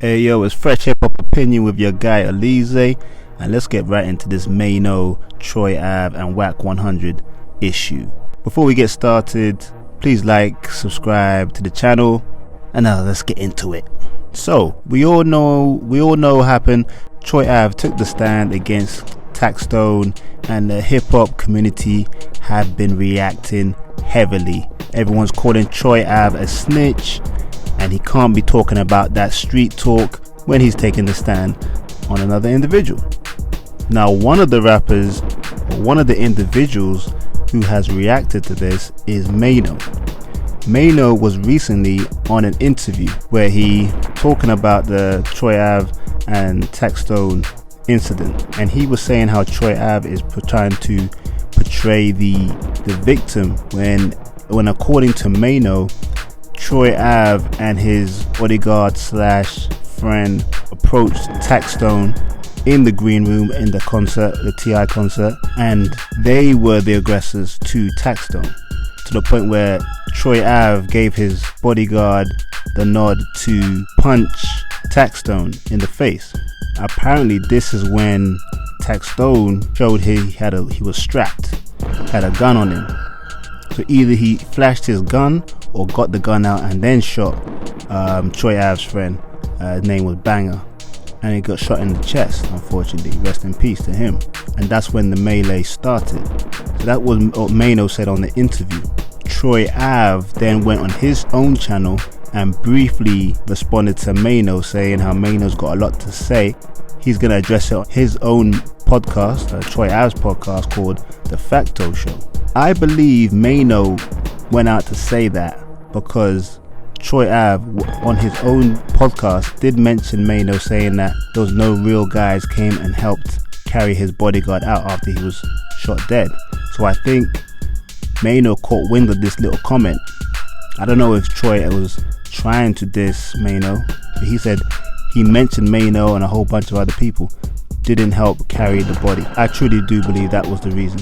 Hey yo, it's Fresh Hip Hop Opinion with your guy Oleezeh, and let's get right into this Maino, Troy Ave and Wack 100 issue. Before we get started, please like, subscribe to the channel, and now let's get into it. So, we all know what happened. Troy Ave took the stand against Taxstone, and the hip hop community have been reacting heavily. Everyone's calling Troy Ave a snitch, and he can't be talking about that street talk when he's taking the stand on another individual. Now, one of the rappers, or one of the individuals who has reacted to this is Maino. Maino was recently on an interview where he talking about the Troy Ave and Taxstone incident, and he was saying how Troy Ave is trying to portray the victim when according to Maino, Troy Ave and his bodyguard slash friend approached Taxstone in the green room in the concert, the TI concert, and they were the aggressors to Taxstone, to the point where Troy Ave gave his bodyguard the nod to punch Taxstone in the face. Apparently this is when Taxstone showed he was strapped, had a gun on him. So either he flashed his gun or got the gun out and then shot Troy Ave's friend. His name was Banger, and he got shot in the chest, unfortunately. Rest in peace to him. And that's when the melee started. So that was what Maino said on the interview. Troy Ave then went on his own channel and briefly responded to Maino, saying how Maino's got a lot to say. He's going to address it on his own podcast, Troy Ave's podcast called The Facto Show. I believe Maino went out to say that because Troy Ave on his own podcast did mention Maino, saying that there was no real guys came and helped carry his bodyguard out after he was shot dead. So I think Maino caught wind of this little comment. I don't know if Troy was trying to diss Maino, but he said he mentioned Maino and a whole bunch of other people didn't help carry the body. I truly do believe that was the reason.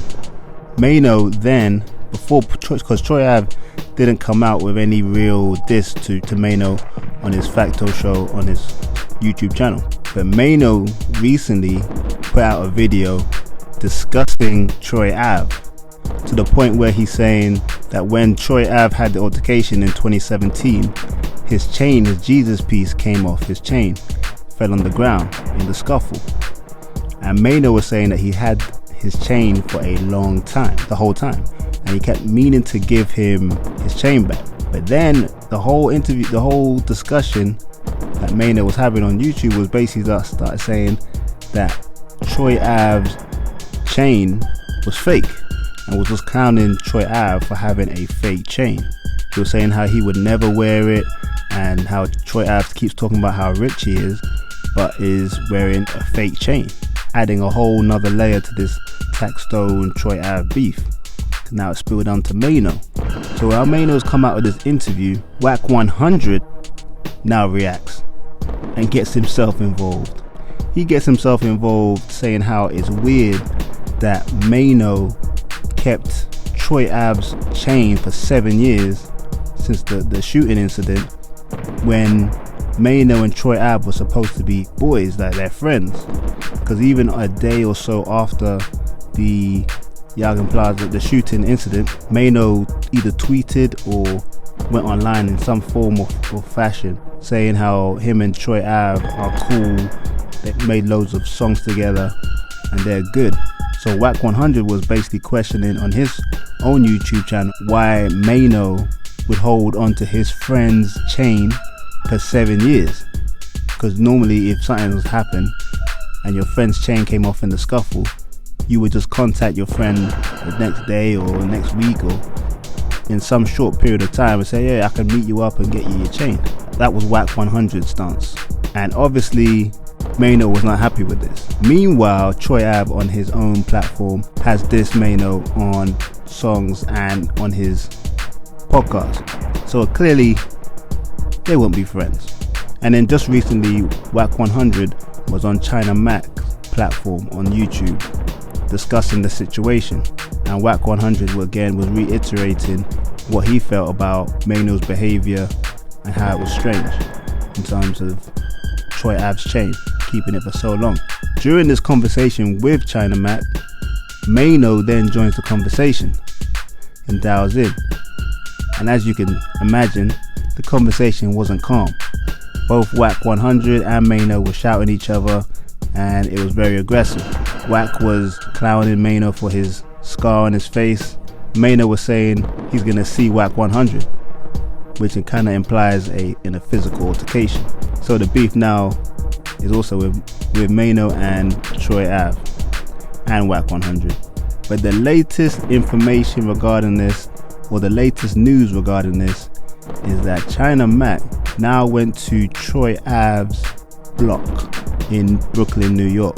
Maino then, because Troy Ave didn't come out with any real diss to Maino on his Facto show on his YouTube channel, but Maino recently put out a video discussing Troy Ave, to the point where he's saying that when Troy Ave had the altercation in 2017, his Jesus piece came off his chain, fell on the ground in the scuffle, and Maino was saying that he had his chain for a long time, the whole time, and he kept meaning to give him his chain back. But then the whole interview, the whole discussion that Maino was having on YouTube was basically started saying that Troy Ave's chain was fake, and was just clowning Troy Ave for having a fake chain. He was saying how he would never wear it, and how Troy Ave keeps talking about how rich he is, but is wearing a fake chain, adding a whole nother layer to this Taxstone Troy Ave beef. Now it's spilled onto Maino. So while Maino's come out with this interview, Wack 100 now reacts and gets himself involved. He gets himself involved, saying how it's weird that Maino kept Troy Ave's chain for 7 years since the shooting incident, when Maino and Troy Ave were supposed to be boys, like they're friends. Because even a day or so after the Yagan Plaza, the shooting incident, Maino either tweeted or went online in some form or fashion, saying how him and Troy Ave are cool, they made loads of songs together and they're good. So Wack 100 was basically questioning on his own YouTube channel why Maino would hold onto his friend's chain for 7 years. Because normally if something was happened and your friend's chain came off in the scuffle, you would just contact your friend the next day or next week or in some short period of time and say, yeah, I can meet you up and get you your chain. That was Wack 100's stance. And obviously Maino was not happy with this. Meanwhile, Troy Ave on his own platform has dissed Maino on songs and on his podcast. So clearly they won't be friends. And then just recently, Wack 100 was on China Mac's platform on YouTube discussing the situation, and Wack 100 again was reiterating what he felt about Maino's behavior and how it was strange in terms of Troy Ave's chain, keeping it for so long. During this conversation with China Mac, Maino then joins the conversation and dials in. And as you can imagine, the conversation wasn't calm. Both Wack 100 and Maino were shouting at each other, and it was very aggressive. Wack was clowning Maino for his scar on his face. Maino was saying he's gonna see Wack 100, which it kind of implies in a physical altercation. So the beef now is also with Maino and Troy Ave and Wack 100. But the latest information regarding this, or the latest news regarding this, is that China Mac now went to Troy Ave's block in Brooklyn, New York.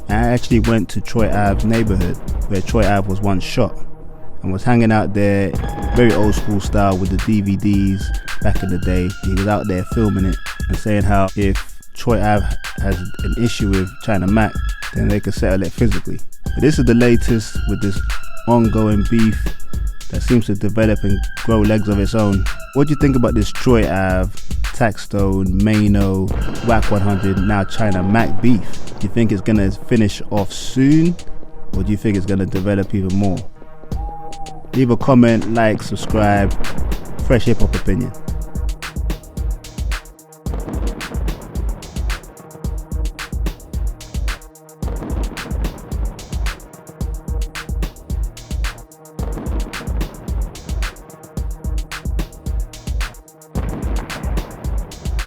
I actually went to Troy Ave's neighborhood where Troy Ave was once shot, and was hanging out there very old school style with the DVDs back in the day. He was out there filming it and saying how if Troy Ave has an issue with China Mac, then they could settle it physically. But this is the latest with this ongoing beef that seems to develop and grow legs of its own. What do you think about this Troy Ave, Taxstone, Maino, Wack 100, now China Mac beef? Do you think it's gonna finish off soon, or do you think it's gonna develop even more? Leave a comment, like, subscribe. Fresh Hip Hop Opinion.